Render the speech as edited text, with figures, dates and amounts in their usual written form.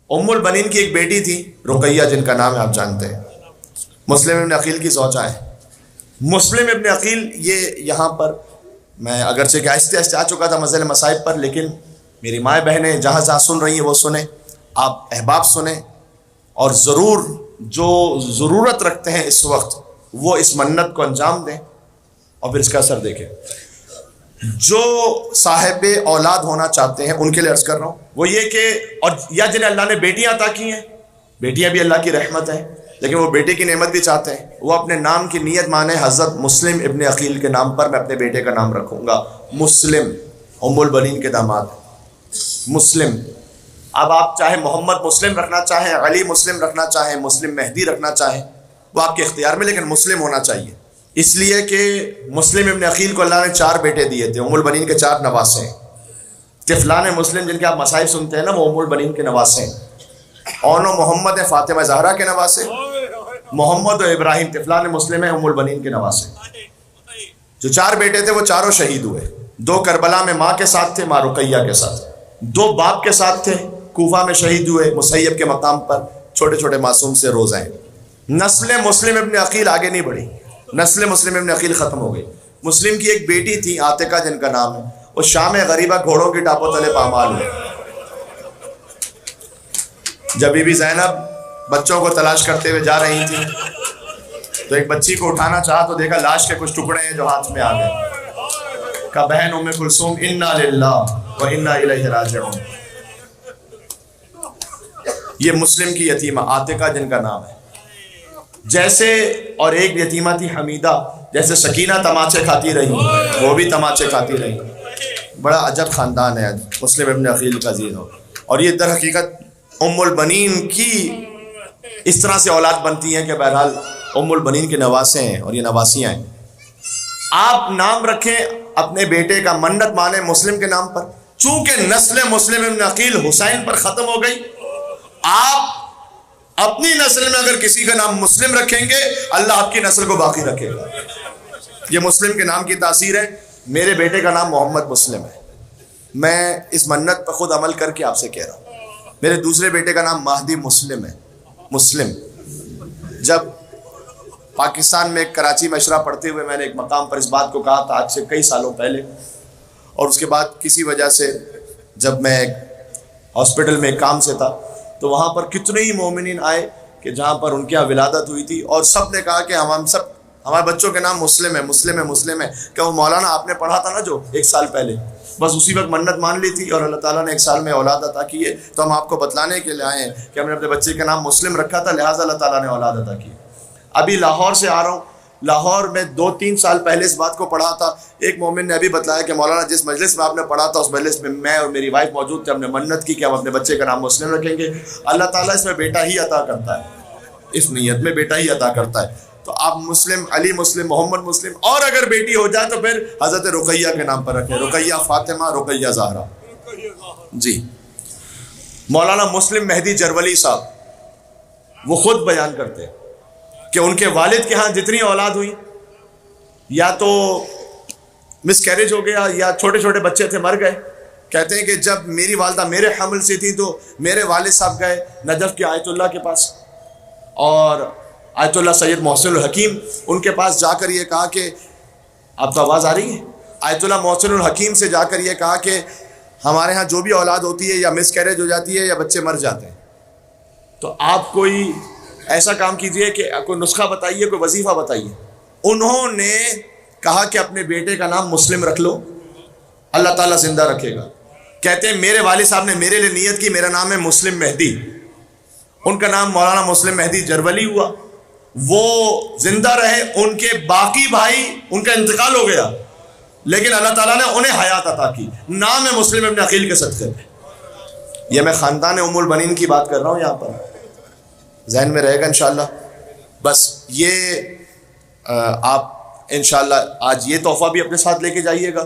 ام البنین کی ایک بیٹی تھی رقیہ، جن کا نام ہے آپ جانتے ہیں، مسلم ابن عقیل کی زوجہ ہے۔ مسلم ابن عقیل یہ یہاں پر میں اگرچہ کہ آہستہ آہستہ آ چکا تھا مسئلہ مصائب پر، لیکن میری مائیں بہنیں جہاں جہاں سن رہی ہیں وہ سنیں، آپ احباب سنیں، اور ضرور جو ضرورت رکھتے ہیں اس وقت وہ اس منت کو انجام دیں اور پھر اس کا اثر دیکھیں۔ جو صاحب اولاد ہونا چاہتے ہیں ان کے لیے عرض کر رہا ہوں وہ یہ کہ، اور یا جنہیں اللہ نے بیٹیاں عطا کی ہیں، بیٹیاں بھی اللہ کی رحمت ہیں، لیکن وہ بیٹے کی نعمت بھی چاہتے ہیں، وہ اپنے نام کی نیت مانیں، حضرت مسلم ابن عقیل کے نام پر میں اپنے بیٹے کا نام رکھوں گا، مسلم، ام البنین کے داماد مسلم۔ اب آپ چاہے محمد مسلم رکھنا چاہیں، علی مسلم رکھنا چاہیں، مسلم مہدی رکھنا چاہیں، وہ آپ کے اختیار میں، لیکن مسلم ہونا چاہیے، اس لیے کہ مسلم ابن عقیل کو اللہ نے 4 بیٹے دیے تھے، ام البنین کے 4 نواسے ہیں۔ طفلان مسلم جن کے آپ مصائب سنتے ہیں نا، وہ ام البنین کے نواسے ہیں۔ اون و محمد ہیں فاطمہ زہرا کے نواسے، محمد و ابراہیم طفلان مسلم ہیں ام البنین کے نواسے۔ جو 4 بیٹے تھے وہ چاروں شہید ہوئے، 2 کربلا میں ماں کے ساتھ تھے، ماں رقیہ کے ساتھ، 2 باپ کے ساتھ تھے، کوفہ میں شہید ہوئے مسیب کے مقام پر، چھوٹے چھوٹے معصوم سے روزہ ہیں۔ نسل مسلم ابن عقیل آگے نہیں بڑھی، نسل مسلم ابن عقیل ختم ہو گئی۔ مسلم کی ایک بیٹی تھی عاتقہ جن کا نام ہے، وہ شام غریبہ گھوڑوں کی ٹاپوں تلے پامال ہوئے۔ جب بی بی زینب بچوں کو تلاش کرتے ہوئے جا رہی تھی تو ایک بچی کو اٹھانا چاہا تو دیکھا لاش کے کچھ ٹکڑے ہیں جو ہاتھ میں آ گئے۔ کہا بہن ام کلثوم انا للہ و انا الیہ راجعون۔ یہ مسلم کی یتیمہ عاتقہ جن کا نام ہے، جیسے، اور ایک یتیمہ تھی حمیدہ، جیسے سکینہ تماچے کھاتی رہی وہ بھی تماچے کھاتی رہی۔ بڑا عجب خاندان ہے مسلم ابن عقیل کا عزیز ہو، اور یہ در حقیقت ام البنین کی اس طرح سے اولاد بنتی ہیں کہ بہرحال ام البنین کے نواسے ہیں اور یہ نواسیاں ہیں۔ آپ نام رکھیں اپنے بیٹے کا، منت مانیں مسلم کے نام پر، چونکہ نسل مسلم ابن عقیل حسین پر ختم ہو گئی، آپ اپنی نسل میں اگر کسی کا نام مسلم رکھیں گے اللہ آپ کی نسل کو باقی رکھے گا۔ یہ مسلم کے نام کی تاثیر ہے۔ میرے بیٹے کا نام محمد مسلم ہے، میں اس منت پر خود عمل کر کے آپ سے کہہ رہا ہوں۔ میرے دوسرے بیٹے کا نام مہدی مسلم ہے، مسلم۔ جب پاکستان میں کراچی میں اشرا پڑھتے ہوئے میں نے ایک مقام پر اس بات کو کہا تھا آج سے کئی سالوں پہلے، اور اس کے بعد کسی وجہ سے جب میں ہاسپٹل میں ایک کام سے تھا تو وہاں پر کتنے ہی مومنین آئے کہ جہاں پر ان کے یہاں ولادت ہوئی تھی، اور سب نے کہا کہ ہم سب ہمارے بچوں کے نام مسلم ہے، مسلم ہے، مسلم ہے۔ کہ وہ مولانا آپ نے پڑھا تھا نا جو 1 سال پہلے، بس اسی وقت منت مان لی تھی اور اللہ تعالیٰ نے 1 سال میں اولاد عطا کی ہے، تو ہم آپ کو بتلانے کے لیے آئے ہیں کہ ہم نے اپنے بچے کا نام مسلم رکھا تھا، لہٰذا اللہ تعالیٰ نے اولاد عطا کی۔ ابھی لاہور سے آ رہا ہوں، لاہور میں 2-3 سال پہلے اس بات کو پڑھا تھا، ایک مومن نے ابھی بتلایا کہ مولانا جس مجلس میں آپ نے پڑھا تھا اس مجلس میں میں اور میری وائف موجود تھے، ہم نے منت کی کہ ہم اپنے بچے کا نام مسلم رکھیں گے۔ اللہ تعالیٰ اس میں بیٹا ہی عطا کرتا ہے، اس نیت میں بیٹا ہی عطا کرتا ہے۔ تو آپ مسلم، علی مسلم، محمد مسلم، اور اگر بیٹی ہو جائے تو پھر حضرت رقیہ کے نام پر رکھیں، رقیہ فاطمہ، رقیہ زہرا۔ جی، مولانا مسلم مہدی جرولی صاحب وہ خود بیان کرتے ہیں کہ ان کے والد کے ہاں جتنی اولاد ہوئی یا تو مس کیریج ہو گیا یا چھوٹے چھوٹے بچے تھے مر گئے۔ کہتے ہیں کہ جب میری والدہ میرے حمل سے تھی تو میرے والد صاحب گئے نجف کے آیت اللہ کے پاس، اور آیت اللہ سید محسن الحکیم ان کے پاس جا کر یہ کہا کہ آپ کو آواز آ رہی ہے، آیت اللہ محسن الحکیم سے جا کر یہ کہا کہ ہمارے ہاں جو بھی اولاد ہوتی ہے یا مس کیریج ہو جاتی ہے یا بچے مر جاتے ہیں، تو آپ کوئی ایسا کام کیجئے کہ کوئی نسخہ بتائیے، کوئی وظیفہ بتائیے۔ انہوں نے کہا کہ اپنے بیٹے کا نام مسلم رکھ لو، اللہ تعالیٰ زندہ رکھے گا۔ کہتے ہیں میرے والد صاحب نے میرے لیے نیت کی، میرا نام ہے مسلم مہدی، ان کا نام مولانا مسلم مہدی جرولی ہوا، وہ زندہ رہے، ان کے باقی بھائی ان کا انتقال ہو گیا لیکن اللہ تعالیٰ نے انہیں حیات عطا کی، نام ہے مسلم ابن عقیل کے صدقے میں۔ یہ میں خاندان ام البنین کی بات کر رہا ہوں، یہاں پر ذہن میں رہے گا انشاءاللہ۔ بس یہ آپ انشاءاللہ آج یہ تحفہ بھی اپنے ساتھ لے کے جائیے گا،